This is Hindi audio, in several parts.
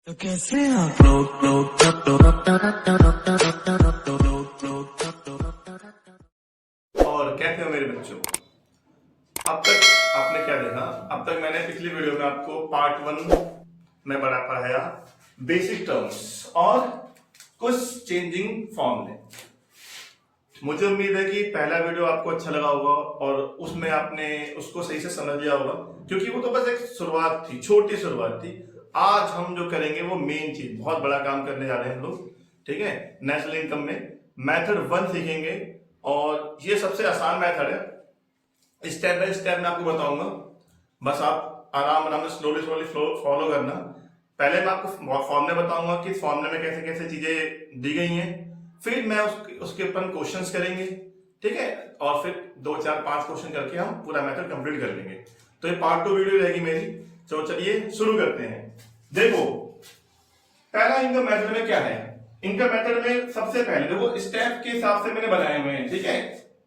तो कैसे हैं आप? और कैसे हो मेरे बच्चों। अब तक आपने क्या देखा? अब तक मैंने पिछली वीडियो में आपको पार्ट 1 में पढ़ाया बेसिक टर्म्स और कुछ चेंजिंग फॉर्मूले। मुझे उम्मीद है कि पहला वीडियो आपको अच्छा लगा होगा और उसमें आपने उसको सही से समझ लिया होगा, क्योंकि वो तो बस एक शुरुआत थी, छोटी शुरुआत थी। आज हम जो करेंगे वो मेन चीज, बहुत बड़ा काम करने जा रहे हैं हम लोग, ठीक है। नेशनल इनकम में मेथड 1 सीखेंगे और ये सबसे आसान मेथड है। स्टेप बाय स्टेप मैं आपको बताऊंगा, बस आप आराम आराम से स्लोली स्लोली फॉलो करना। पहले मैं आपको फॉर्मूले बताऊंगा कि फॉर्मूले में कैसे कैसे चीजें दी गई हैं, फिर मैं उसके ऊपर क्वेश्चंस करेंगे, ठीक है, और फिर 2 4 5 क्वेश्चन करके हम पूरा मेथड कंप्लीट कर लेंगे। तो ये पार्ट 2 वीडियो रहेगी मेरी। तो चलिए शुरू करते हैं। देखो पहला इनकम मेथड में क्या है। इनकम मेथड में सबसे पहले देखो स्टेप के हिसाब से मैंने बनाए हुए हैं, ठीक है।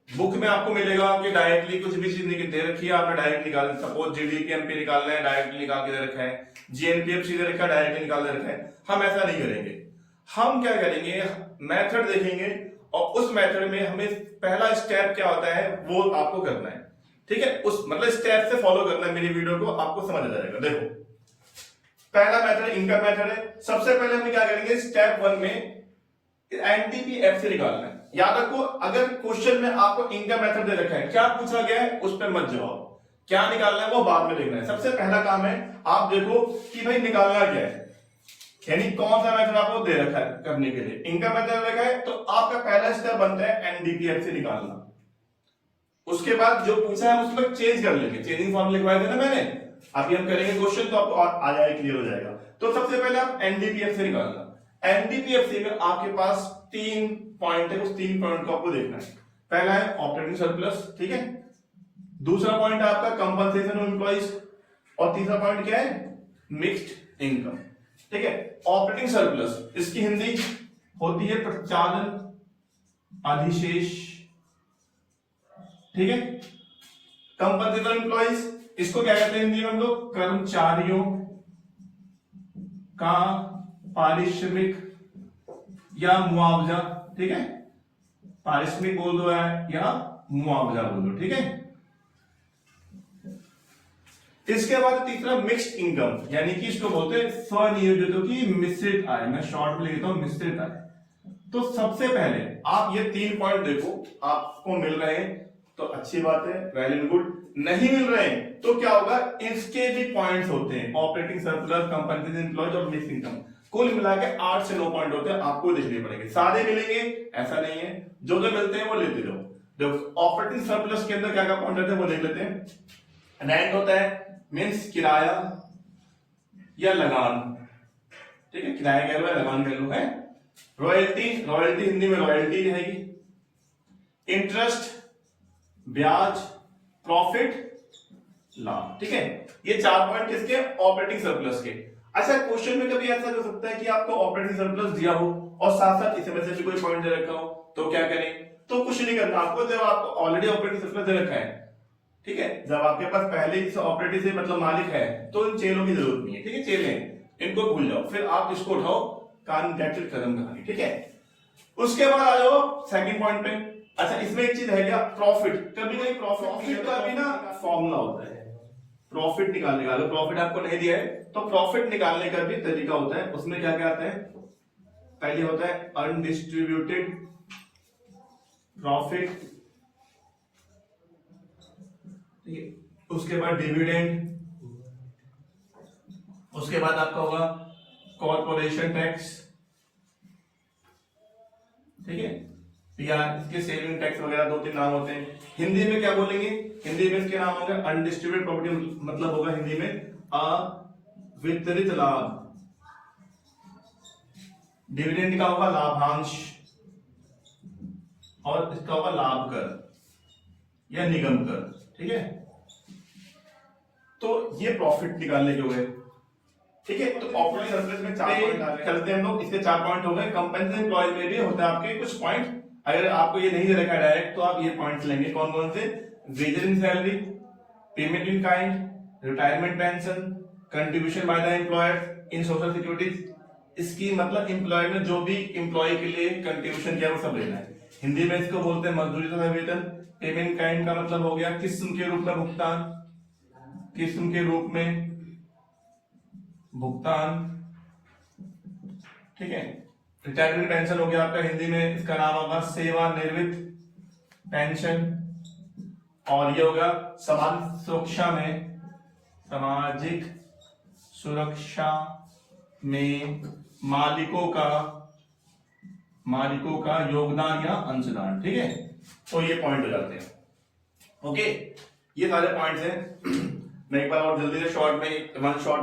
बुक में आपको मिलेगा कि डायरेक्टली कुछ भी चीज दे रखी है, आपने डायरेक्ट निकाल, सपोज जीडीपी निकालना है, डायरेक्टली निकाल के दे रखा है, जीएनपीएफ दे रखा है, डायरेक्टली निकाल दे रखा है। हम ऐसा नहीं करेंगे। हम क्या करेंगे, मेथड देखेंगे और उस मेथड में हमें पहला स्टेप क्या होता है वो आपको करना है, ठीक है। उस मतलब स्टेप से फॉलो करना है मेरी वीडियो को, आपको समझ आ जाएगा। देखो पहला मेथड इनकम मेथड है। सबसे पहले हम क्या करेंगे, स्टेप 1 में एनडीपीएफ से निकालना है। याद रखो, अगर क्वेश्चन में आपको इनकम मेथड दे रखा है, क्या पूछा गया है उस पर मत जाओ, क्या निकालना है वो बाद में देखना है। सबसे पहला काम है आप देखो कि भाई निकालना क्या है, यानी कौन सा मेथड आपको दे रखा है करने के लिए। इनकम मेथड रखा है तो आपका पहला स्टेप बनता है एनडीपीएफ से निकालना। उसके बाद जो पूछा है उसको चेंज कर लेंगे, चेंजिंग फॉर्म लिखवाए थे ना मैंने, अभी हम करेंगे क्वेश्चन तो आपको आ जाएगा, क्लियर हो जाएगा। तो सबसे पहले आप एनडीपीएफ से निकालना। एनडीपीएफ में आपके पास 3 पॉइंट है, उस 3 पॉइंट को आपको देखना है। पहला है ऑपरेटिंग सरप्लस, ठीक है। दूसरा पॉइंट है आपका कंपनसेशन ऑफ एम्प्लॉइज और तीसरा पॉइंट क्या है, मिक्स्ड इनकम, ठीक है। ऑपरेटिंग सरप्लस इसकी हिंदी होती है प्रचालन अधिशेष, ठीक है। कंपनसेशन एम्प्लॉइज इसको क्या कहते हैं हिंदी में हम लोग, कर्मचारियों का पारिश्रमिक या मुआवजा, ठीक है। पारिश्रमिक बोल दो या मुआवजा बोल दो, ठीक है। इसके बाद तीसरा मिक्स्ड इनकम, यानी कि इसको बोलते हैं स्वनियोजितों की मिश्रित आय। मैं शॉर्ट में लिखता हूं मिश्रित आय। तो सबसे पहले आप ये 3 पॉइंट देखो, आपको मिल रहे हैं तो अच्छी बात है, वेल एंड गुड। नहीं मिल रहे हैं तो क्या होगा, इसके भी पॉइंट्स होते हैं, ऑपरेटिंग सरप्लस, कंपनसेशन एम्प्लॉइज और मिक्स्ड इनकम। कुल मिला के 8 से 9 पॉइंट होते हैं, आपको देखने पड़ेंगे। सारे मिलेंगे ऐसा नहीं है, जो जो मिलते हैं वो लेते जाओ। देखो ऑपरेटिंग सरप्लस के अंदर क्या क्या पॉइंट रहते हैं वो देख लेते हैं। रेंट होता है, मीन्स किराया या लगान, ठीक है, किराया कह लो या लगान कह लो, है। रॉयल्टी, रॉयल्टी हिंदी में रॉयल्टी रहेगी। इंटरेस्ट ब्याज, प्रॉफिट लाभ, ठीक है। ये 4 पॉइंट किसके, ऑपरेटिंग सरप्लस के। अच्छा क्वेश्चन में कभी ऐसा हो सकता है कि आपको ऑपरेटिंग सरप्लस दिया हो और साथ साथ इसमें से भी कोई पॉइंट दे रखा हो, तो क्या करें, तो कुछ नहीं करना आपको। जब आपको ऑलरेडी ऑपरेटिंग सरप्लस दे रखा है, ठीक है, जब आपके पास पहले ही ऑपरेटिंग से मतलब मालिक है, तो इन चेलों की जरूरत नहीं है, ठीक है। चेलें इनको भूल जाओ, फिर आप इसको उठाओ, कहानी डेटेड कदम कहानी, ठीक है। उसके बाद आ जाओ सेकंड पॉइंट पे। अच्छा इसमें एक चीज है क्या, प्रॉफिट। कभी कभी प्रॉफिट का भी ना फॉर्मूला होता है, प्रॉफिट निकालने का। अगर प्रॉफिट आपको नहीं दिया है तो प्रॉफिट निकालने का भी तरीका होता है। उसमें क्या क्या आता है, पहले होता है अनडिस्ट्रीब्यूटेड प्रॉफिट, ठीक है। उसके बाद डिविडेंड, उसके बाद आपका होगा कॉर्पोरेशन टैक्स, ठीक है, या इसके सेविंग टैक्स वगैरह 2-3 नाम होते हैं। हिंदी में क्या बोलेंगे, हिंदी में इसके नाम होंगे अनडिस्ट्रीब्यूटेड प्रॉपर्टी, मतलब होगा हिंदी में अवितरित लाभ। डिविडेंड का होगा लाभांश और इसका होगा लाभ कर या निगम कर, ठीक है। तो ये प्रॉफिट निकालने के हो गए, ठीक है। तो ऑपरेटिंग सरप्लस में 4 पॉइंट चलते हैं हम लोग, इसके 4 पॉइंट हो गए। कंपनसेशन एम्प्लॉयज में भी होता है आपके कुछ पॉइंट। अगर आपको ये नहीं दे रखा है डायरेक्ट तो आप ये पॉइंट्स लेंगे, कौन कौन से, wages in salary, payment in kind, retirement pension, contribution by the employer, in social security scheme मतलब एम्प्लॉय ने जो भी एम्प्लॉय के लिए कंट्रीब्यूशन किया वो सब लेना है। हिंदी में इसको बोलते हैं मजदूरी तथा वेतन। पेमेंट काइंड का मतलब हो गया किस्म के रूप में भुगतान, किस्म के रूप में भुगतान, ठीक है। रिटायरमेंट पेंशन हो गया आपका, हिंदी में इसका नाम होगा सेवानिवृत्त पेंशन। और ये होगा सामाजिक सुरक्षा में, सामाजिक सुरक्षा में मालिकों का योगदान या अंशदान, ठीक है। तो ये पॉइंट हो जाते हैं। ओके, ये सारे पॉइंट्स हैं। मैं एक बार और जल्दी से शॉर्ट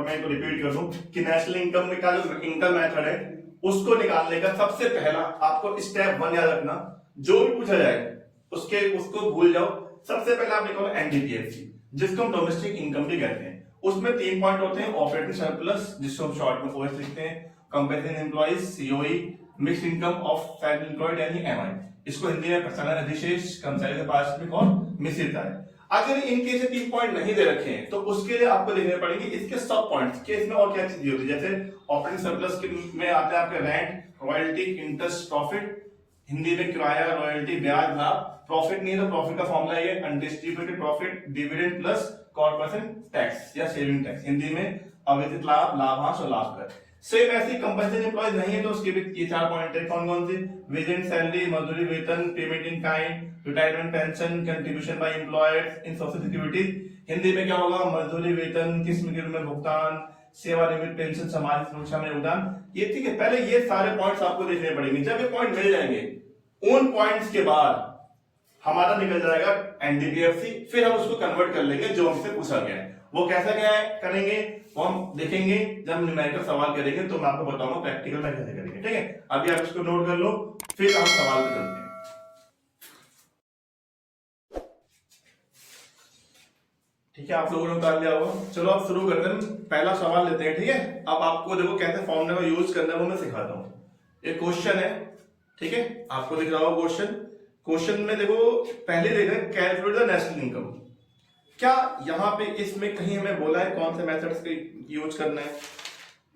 में तो रिपीट कर दूं कि नेशनल इनकम का जो इनकम मेथड है उसको निकालने का सबसे पहला आपको स्टेप 1 याद रखना, जो भी पूछा जाए उसको भूल जाओ। सबसे पहले आप निकालो एनडीपीएफसी, जिसको हम डोमेस्टिक इनकम भी कहते हैं। उसमें 3 पॉइंट होते हैं, ऑपरेटिंग सरप्लस जिसको हम शॉर्ट में ओएस लिखते हैं, compensation employees COE, mixed income of self employed यानी एमआई, इसको हिंदी में प्रसन्न अधिशेष, कर्मचारी पारिश्रमिक और मिश्रित आय। अगर इनके से 3 पॉइंट नहीं दे रखे हैं तो उसके लिए आपको देखने पड़ेंगे इसके सब पॉइंट्स के इसमें और क्या चीज होती है। जैसे ऑपरेटिंग सरप्लस में आते हैं आपके rent, royalty, interest, profit, Hindi में किराया, रॉयल्टी, ब्याज, लाभ। प्रॉफिट नहीं है तो प्रॉफिट का फॉर्मूला ये undistributed profit dividend plus corporation tax या सेविंग टैक्स, हिंदी में अविदित लाभ, लाभांश और लाभ कर। सेम ऐसी कंपनसेशन एम्प्लॉयज नहीं है तो उसके भी ये 4 पॉइंट है। कौन कौन से? वेजेंट सैलरी, मजदूरी वेतन, payment in kind, retirement pension, contribution by employers in social security. Hindi में क्या होगा? मजदूरी वेतन, किस्म के रूप में भुगतान, सेवानिवृत्त पेंशन, सामाजिक सुरक्षा में योगदान। ये ठीक है, पहले ये सारे पॉइंट्स आपको देखने पड़ेंगे। जब ये पॉइंट मिल जाएंगे उन पॉइंट्स के बाद हमारा निकल जाएगा एनडीपीएफसी, फिर हम उसको कन्वर्ट कर लेंगे जो हमसे पूछा गया है। वो कैसा क्या है करेंगे वो हम देखेंगे जब न्यूमेरिकल सवाल करेंगे, तो मैं आपको बताऊंगा प्रैक्टिकल में कैसे करेंगे। ठीक है, अभी आप इसको नोट कर लो, फिर हम सवाल पे चलते हैं। ठीक है, आप लोगों ने कर लिया होगा। चलो अब शुरू करते हैं, पहला सवाल लेते हैं। ठीक है, अब आपको देखो कैसे फॉर्मूला का यूज करना है वो मैं सिखाता हूं। एक क्वेश्चन है, ठीक है, आपको दिख रहा होगा क्वेश्चन में देखो पहले देखा कैलकुलेट द नेशनल इनकम। क्या यहाँ पे इसमें कहीं हमें बोला है कौन से मेथड्स का यूज करना है?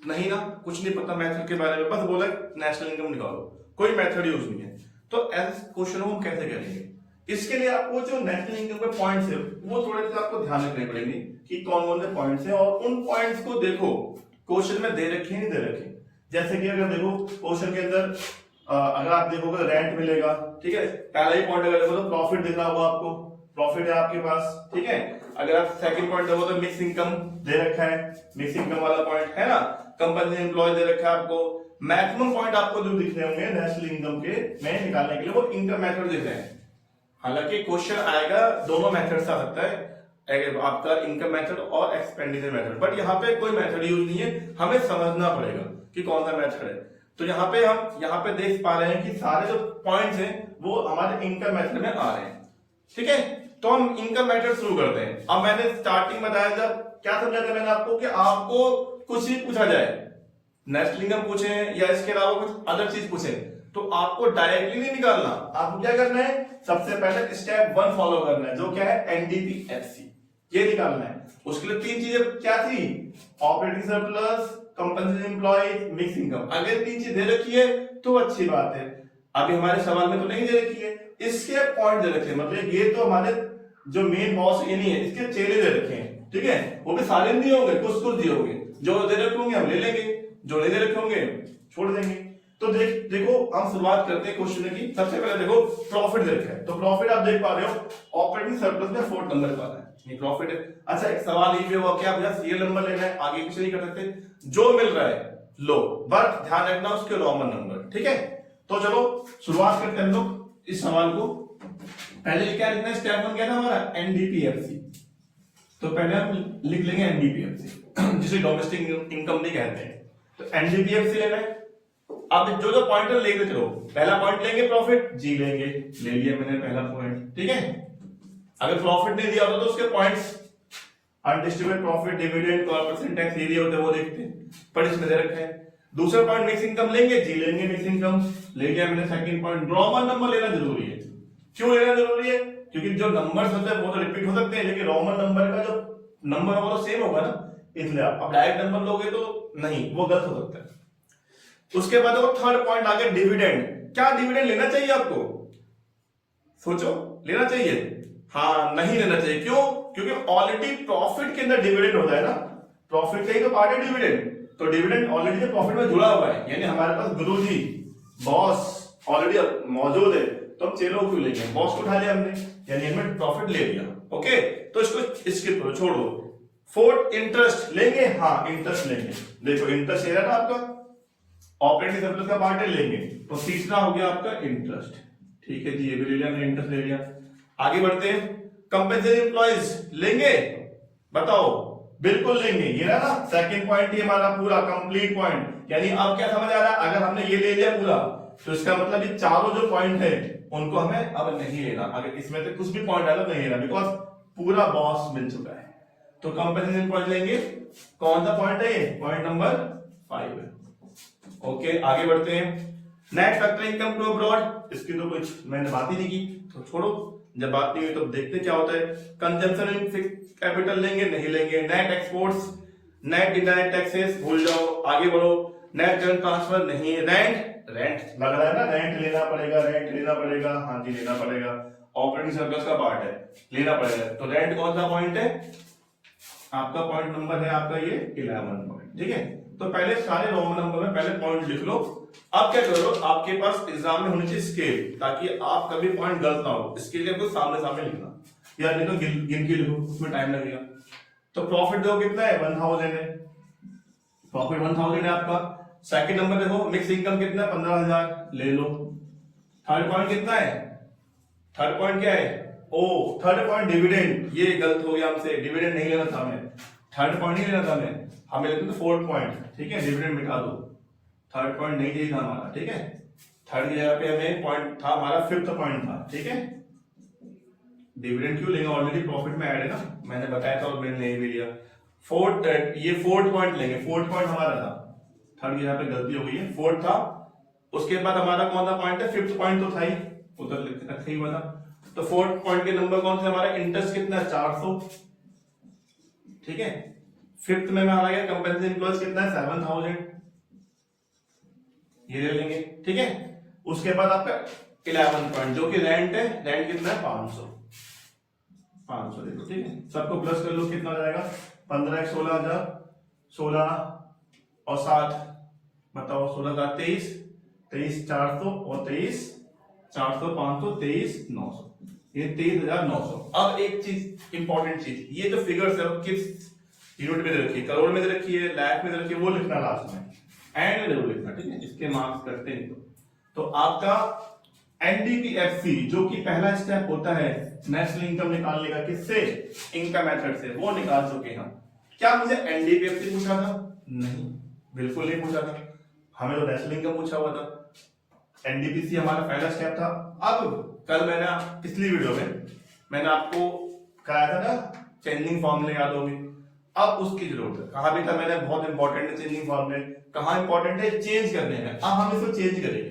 नहीं ना, कुछ नहीं पता मेथड के बारे में, बस बोला नेशनल इनकम निकालो, कोई मेथड यूज नहीं है। तो ऐसे क्वेश्चन को हम कैसे करेंगे? इसके लिए आपको जो नेशनल इनकम के पॉइंट्स है वो थोड़े से आपको ध्यान रखने पड़ेंगे कि कौन कौन से पॉइंट्स है, और उन पॉइंट्स को देखो क्वेश्चन में दे रखे नहीं दे रखे। जैसे कि अगर देखो क्वेश्चन के अंदर अगर आप देखोगे रेंट मिलेगा, ठीक है, पहला ही पॉइंट अगर देखो तो प्रॉफिट दिख रहा होगा आपको, प्रॉफिट है आपके पास। ठीक है, अगर आप सेकंड पॉइंट देखो तो मिक्स इनकम दे रखा है, मिक्स इनकम वाला पॉइंट है ना, कंपनी एम्प्लॉय दे रखा है आपको। मैक्सिमम पॉइंट आपको जो दिख रहे होंगे नेशनल इनकम के में निकालने के लिए वो इनकम मेथड दिख रहे हैं। हालांकि क्वेश्चन आएगा दोनों मेथड से आ सकता है, आपका इनकम मेथड और एक्सपेंडिचर मेथड, बट यहाँ पे कोई मेथड यूज नहीं है, हमें समझना पड़ेगा कि कौन सा मेथड है। तो यहाँ पे हम देख पा रहे हैं कि सारे जो पॉइंट्स हैं वो हमारे इनकम मेथड में आ रहे हैं। ठीक है, तो हम इनकम मेथड शुरू करते हैं। अब मैंने स्टार्टिंग बताया था, क्या समझाया था मैंने आपको कि आपको कुछ ही पूछा जाए, नेशनल इनकम पूछे या इसके अलावा कुछ अदर चीज पूछे, तो आपको डायरेक्टली नहीं निकालना। आपको क्या करना है? सबसे पहले स्टेप 1 फॉलो करना है, जो क्या है? एनडीपीएफसी, ये निकालना है। उसके लिए 3 चीजें क्या थी? Operating surplus, compensation employ, mix income. अगर 3 चीज दे रखी है तो अच्छी बात है। अभी हमारे सवाल में तो नहीं दे रखी है, इसके पॉइंट दे रखे हैं, मतलब ये तो हमारे जो मेन बॉस ये नहीं है, इसके चेले दे रखे हैं। ठीक है, वो भी सारे दिए होंगे, कुछ दिए होंगे, जो दे रखे होंगे हम ले लेंगे, जो नहीं दे रखे होंगे छोड़ देंगे। तो देखो हम शुरुआत करते हैं क्वेश्चन की। सबसे पहले देखो प्रॉफिट दे रखा है, तो प्रॉफिट आप देख पा रहे हो ऑपरेटिंग सरप्लस में 4th नंबर पर है, ये प्रॉफिट है। अच्छा, एक सवाल ये भी हुआ क्या भैया सीरियल नंबर लेना है, आगे पीछे नहीं कर सकते, जो मिल रहा है लो, बट ध्यान रखना उसके रोमन नंबर। ठीक है, तो चलो शुरुआत करते हैं हम लोग इस सवाल को। पहले क्या लिखना है? स्टेप 1 क्या था हमारा? एनडीपीएफसी। तो पहले हम लिख लेंगे एनडीपीएफसी, जिसे डोमेस्टिक इनकम भी कहते हैं। तो एनडीपीएफसी लेना है। अब जो पॉइंटर लेके चलो, पहला पॉइंट लेंगे प्रॉफिट, जी लेंगे, ले लिया मैंने पहला पॉइंट। ठीक है, अगर प्रॉफिट नहीं दिया होता तो उसके points undistributed profit, dividend, corporation tax ये दिए होते वो देखते, पर इसमें दे रखा है। दूसरा पॉइंट मिक्स इनकम लेंगे, जी लेंगे, मिक्स इनकम ले लिया मैंने। सेकंड पॉइंट रोमन नंबर लेना जरूरी है। क्यों लेना जरूरी है? क्योंकि जो नंबर्स होते हैं वो तो रिपीट हो सकते हैं, लेकिन रोमन नंबर का जो नंबर होगा तो सेम होगा ना, इसलिए आप डायरेक्ट नंबर लोगे तो नहीं, वो गलत हो सकता है। उसके बाद वो थर्ड पॉइंट आ गया डिविडेंड। क्या डिविडेंड लेना चाहिए आपको? सोचो, लेना चाहिए? हाँ, नहीं लेना चाहिए। क्यों? क्योंकि ऑलरेडी प्रॉफिट के अंदर डिविडेंड होता है ना, प्रॉफिट का ही तो पार्ट है डिविडेंड। तो डिविडेंड ऑलरेडी प्रॉफिट में जुड़ा हुआ है, यानी हमारे पास गुरुजी बॉस ऑलरेडी मौजूद है, तो हम चेलो क्यों लेंगे? बॉस को उठा लिया हमने, यानी हमने प्रॉफिट ले लिया। ओके, तो इसको स्किप करो, छोड़ो। फोर्थ, इंटरेस्ट लेंगे? हाँ, इंटरेस्ट लेंगे। देखो इंटरेस्ट ये रहा ना आपका ऑपरेटिंग सरप्लस का पार्ट है, लेंगे। तो तीसरा हो गया आपका इंटरेस्ट। ठीक है जी, ये भी ले लिया हमने, इंटरेस्ट ले लिया। आगे बढ़ते हैं, कंपेंसेटिंग एम्प्लॉइज लेंगे? बताओ, बिल्कुल लेंगे। ये ना सेकंड पॉइंट, ये हमारा पूरा कंप्लीट पॉइंट। यानी अब क्या समझ आ रहा है? अगर हमने ये ले लिया पूरा, तो इसका मतलब ये चारों जो पॉइंट है उनको हमें अब नहीं लेना। अगर इसमें से कुछ भी पॉइंट आना नहीं लेना, बिकॉज पूरा बॉस मिल चुका है। तो कंपेंसेटिंग पॉइंट लेंगे। कौन सा पॉइंट है ये? पॉइंट नंबर 5 है। ओके, आगे बढ़ते हैं। Net factory income to abroad, इसकी तो कुछ मैंने बात ही नहीं की, तो छोड़ो। जब बात नहीं हुई तो देखते क्या होता है। कंजम्पशन इन फिक्स्ड कैपिटल लेंगे? नहीं लेंगे। Net exports, net indirect taxes भूल जाओ, आगे बढ़ो। नेट करंट ट्रांसफर नहीं। रेंट, रेंट लग रहा है ना, रेंट लेना पड़ेगा, रेंट लेना पड़ेगा। हाँ जी, लेना पड़ेगा, ऑपरेटिंग सरप्लस का पार्ट है, लेना पड़ेगा। तो रेंट कौन सा पॉइंट है आपका? पॉइंट नंबर है आपका ये 11 पॉइंट। ठीक है, तो पहले सारे रोमन नंबर में पहले पॉइंट लिख लो। अब क्या करो, आपके पास एग्जाम में होनी चाहिए स्केल, ताकि आप कभी पॉइंट गलत ना हो। इसके लिए आपको सामने सामने लिखना, यार नहीं तो गिन के लिखो, उसमें टाइम लगेगा। तो प्रॉफिट देखो कितना है? 1000 है, प्रॉफिट 1000 है आपका। सेकंड नंबर देखो, मिक्स इनकम कितना है? 15000, ले लो। थर्ड पॉइंट कितना है? थर्ड पॉइंट क्या है? ओ, थर्ड पॉइंट डिविडेंड। ये गलत हो गया हमसे, डिविडेंड नहीं लेना था हमें, थर्ड पॉइंट नहीं लेना था हमें लेते तो फोर्थ पॉइंट। ठीक है, डिविडेंड मिटा दो, थर्ड पॉइंट नहीं चाहिए था हमारा। ठीक है, थर्ड की जगह पे हमें पॉइंट था हमारा, फिफ्थ पॉइंट था। ठीक है, डिविडेंड क्यों लेंगे? ऑलरेडी प्रॉफिट में ऐड है ना, मैंने बताया था और मैंने नहीं भी लिया। फोर्थ, ये फोर्थ पॉइंट लेंगे। फोर्थ पॉइंट हमारा था, थर्ड की जगह पे गलती हो गई है, फोर्थ था। उसके बाद हमारा कौन सा पॉइंट है? फिफ्थ पॉइंट तो था ही, उधर रखा ही हुआ था। तो फोर्थ पॉइंट के नंबर कौन से हमारा? इंटरेस्ट कितना है? 400। ठीक है, फिफ्थ में हमारा गया कंपेंसेटिंग एम्प्लॉइज कितना है? 7000, ये ले लेंगे। ठीक है, उसके बाद आपका 11 पॉइंट जो कि रेंट है, रेंट कितना है? 500 देखो। ठीक है, सबको प्लस कर लो, कितना आ जाएगा? 15 16,000, 16 और 7, बताओ 16 का 23, 23,400 और 23,400, 500, 23,900, ये 23,900। अब एक चीज इंपॉर्टेंट चीज, ये जो फिगर्स है वो किस यूनिट में दे रखी है? करोड़ में दे रखी है, लाख में दे रखी है, वो लिखना लास्ट में, एंड में जरूर लिखना। ठीक है, इसके मार्क्स करते हैं। तो आपका एनडीपीएफसी जो कि पहला स्टेप होता है नेशनल इनकम निकालने का, किससे? इनकम मेथड से, वो निकाल चुके हैं हम। क्या मुझे एनडीपीएफसी पूछा था? नहीं, बिल्कुल नहीं पूछा था, हमें तो नेशनल इनकम पूछा हुआ था। एनडीपीसी हमारा पहला स्टेप था। अब कल मैंने पिछली वीडियो में मैंने आपको कराया था ना चेंजिंग फॉर्मूले, याद होगी। अब उसकी जरूरत है, कहा भी था मैंने, बहुत इंपॉर्टेंट है चेंजिंग फॉर्मूले। कहां इंपॉर्टेंट है? चेंज करने में। अब हम इसको चेंज करेंगे,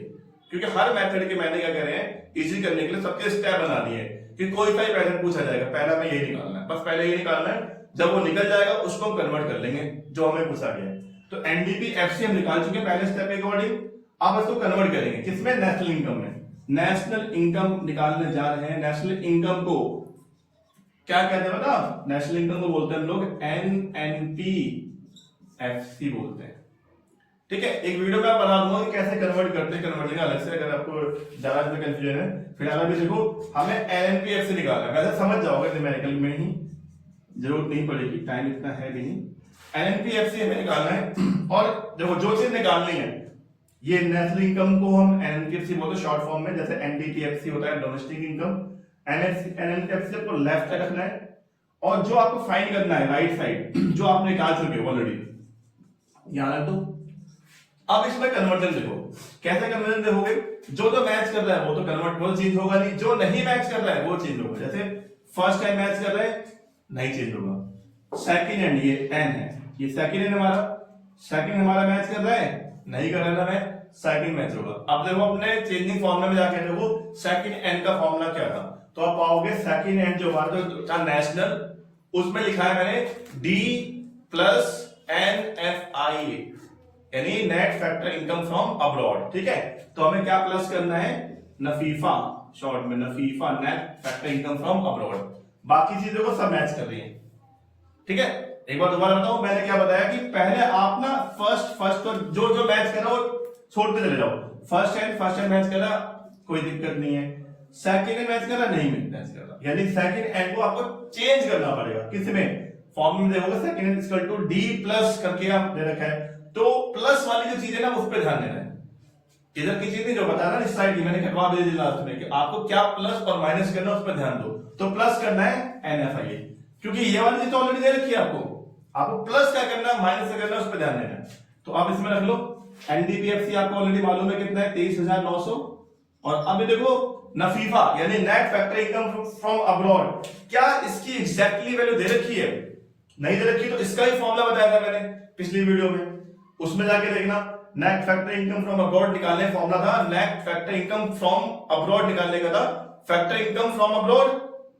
क्योंकि हर मेथड के मैंने क्या करे हैं, इजी करने के लिए सबके स्टेप बना दिए कि कोई सा ही पैटर्न पूछा जाएगा, पहला में यही निकालना है, बस पहले ये निकालना है। जब वो निकल जाएगा उसको हम कन्वर्ट कर लेंगे जो हमें पूछा गया है। तो एनडीपीएफसी हम निकाल चुके हैं पहले स्टेप के अकॉर्डिंग। अब इसको कन्वर्ट करेंगे किसमें? नेशनल इनकम में। नेशनल इनकम निकालने जा रहे हैं। नेशनल इनकम को क्या कहते हैं बता? नेशनल इनकम को बोलते हैं हम लोग एनएनपीएफसी बोलते हैं। ठीक है, एक वीडियो में आप बना दूंगा कि कैसे कन्वर्ट करते हैं, कन्वर्टिंग अलग से, अगर आपको ज्यादा इसमें कंफ्यूजन है। फिलहाल अभी देखो, हमें एनएनपीएफसी निकालना है, वैसे समझ जाओगे न्यूमेरिकल में ही, जरूरत नहीं पड़ेगी, टाइम इतना है भी नहीं। एनएनपीएफसी हमें निकालना है, और देखो जो चीज निकालनी है, ये नेशनल इनकम को हम एनएनपीएफसी बोलते हैं शॉर्ट फॉर्म में, जैसे एनडीपीएफसी होता है डोमेस्टिक इनकम। एनएनपीएफसी को लेफ्ट साइड रखना है, और जो आपको फाइंड करना है राइट साइड, जो आपने निकाल चुके हो ऑलरेडी, यहां रख दो। अब इसमें कन्वर्जन देखो, कैसे कन्वर्जन देखोगे? जो मैच कर रहा है वो तो कन्वर्ट, वो चेंज होगा नहीं, जो नहीं मैच कर रहा है वो चेंज होगा। जैसे फर्स्ट टाइम मैच कर रहा है, नहीं चेंज होगा। सेकंड हैंड, ये एन है, ये सेकंड हैंड हमारा, सेकंड हमारा मैच कर रहा है, नहीं कर रहा है मैं, सेकंड मैच होगा। अब देखो अपने चेंजिंग फॉर्मूला में जाके देखो सेकंड एन का फॉर्मूला क्या था, तो आप पाओगे सेकंड एन जो हमारा था नेशनल, उसमें लिखा है मैंने डी प्लस NFIA यानी net factor income from abroad. ठीक है, तो हमें क्या प्लस करना है, नफीफा, शॉर्ट में NFIFA net factor income from abroad. बाकी चीजों को सब मैच कर रही है। ठीक है, एक बार दोबारा बताऊं, मैंने क्या बताया कि पहले आप ना फर्स्ट तो जो मैच कर रहा हो छोड़ते चले जाओ। फर्स्ट एंड मैच कर रहा, कोई दिक्कत नहीं है। सेकंड एंड मैच कर रहा, नहीं मैच कर रहा, यानी सेकंड एंड को आपको चेंज करना पड़ेगा। किसमें, फॉर्म में देखोगे second and equal to D plus करके आप दे रखा है, तो प्लस वाली जो चीज है ना उस पर ध्यान देना है। इधर की चीज नहीं जो बताया ना इस साइड की, मैंने कटवा भी दी लास्ट में कि आपको क्या प्लस और माइनस करना है उस पर ध्यान दो। तो प्लस करना है NFIA, क्योंकि ये वाली चीज तो ऑलरेडी दे रखी है आपको प्लस क्या करना है, माइनस क्या करना है उस पर ध्यान देना है। तो आप इसमें रख लो NDPFC आपको ऑलरेडी मालूम है कितना है, 23,900। और अभी देखो नफीफा यानी net factor income from abroad, क्या इसकी एग्जैक्टली वैल्यू दे रखी है? नहीं दे रखी, तो इसका ही फॉर्मूला बताया था मैंने पिछली वीडियो में, उसमें जाके देखना। Net factor income from abroad निकालने फॉर्मूला था, net factor income from abroad निकालने का था factor income from abroad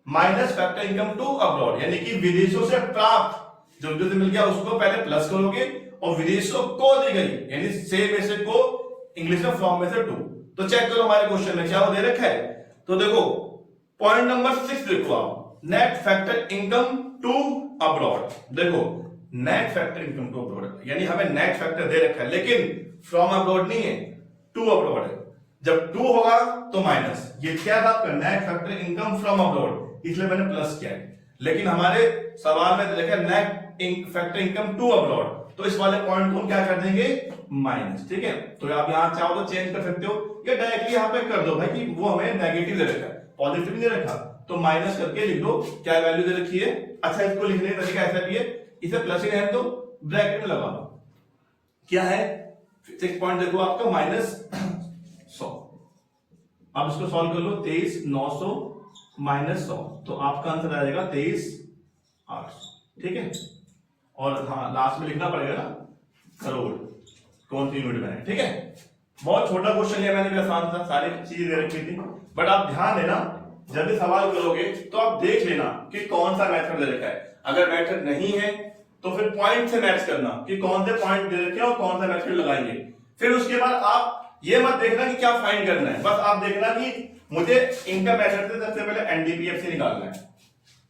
minus factor income to abroad, यानी कि विदेशों से प्राप्त जो से मिल गया उसको पहले प्लस करोगे और विदेशों को दी गई यानी से में से को इंग्लिश में फ्रॉम में से टू। तो चेक करो हमारे क्वेश्चन में क्या वो दे रखा है। तो देखो पॉइंट नंबर 6 देखो आप, net factor income to abroad. देखो net factor income to abroad यानी हमें नेट फैक्टर दे रखा है, लेकिन फ्रॉम अब्रॉड नहीं है, टू अब्रॉड है। जब टू होगा तो माइनस, ये क्या था आपका net factor income from abroad, इसलिए मैंने प्लस किया है। लेकिन हमारे सवाल में देखा net factor income to abroad, तो इस वाले पॉइंट को हम क्या कर देंगे, माइनस। ठीक है, तो आप यहां चाहो तो चेंज कर सकते हो, या डायरेक्टली यहां पे कर दो भाई कि वो हमें नेगेटिव दे रखा है, पॉजिटिव नहीं दे रखा, तो माइनस करके लिख दो क्या वैल्यू दे रखी है। अच्छा, इसको लिखने का तरीका ऐसा भी है, इसे प्लस ही रहने दो, ब्रैकेट में लगा दो, क्या है 6 पॉइंट देखो आपका -100। अब इसको सॉल्व कर लो, 23,900 -100, तो आपका आंसर आ जाएगा 23,800। ठीक है, और हाँ लास्ट में लिखना पड़ेगा ना करोड़, कौन सी यूनिट में है। ठीक है, बहुत छोटा क्वेश्चन है, मैंने भी आसान था, सारी चीजें दे रखी थी, बट आप ध्यान देना जब भी सवाल करोगे तो आप देख लेना कि कौन सा मेथड दे रखा है। अगर मेथड नहीं है तो फिर पॉइंट से मैच करना कि कौन से पॉइंट दे रखे हैं और कौन सा मेथड लगाएंगे। फिर उसके बाद आप ये मत देखना कि क्या फाइंड करना है, बस आप देखना कि मुझे इनकम मेथड से सबसे पहले NDPFC निकालना है।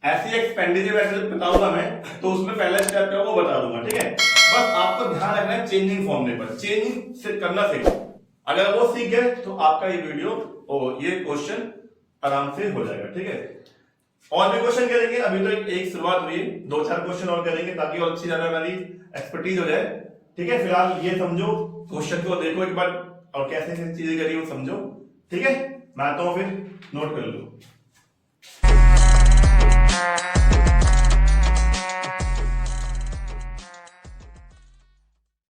ऐसी एक्सपेंडिचर मेथड बताऊंगा मैं, तो उसमें पहला स्टेप क्या वो बता दूंगा। ठीक है, बस आपको ध्यान रखना है चेंजिंग फॉर्मूले पर, चेंजिंग से करना सीखो। अगर वो सीख गए तो आपका ये वीडियो और ये क्वेश्चन आराम से हो जाएगा। ठीक है, और भी क्वेश्चन करेंगे, अभी तो एक शुरुआत हुई है, 2-4 क्वेश्चन और करेंगे ताकि और अच्छी ज्यादा हमारी एक्सपर्टीज हो जाए। ठीक है, फिलहाल ये समझो, क्वेश्चन को देखो एक बार और कैसे चीजें करी वो समझो। ठीक है, मैं आता हूं, फिर नोट कर लो।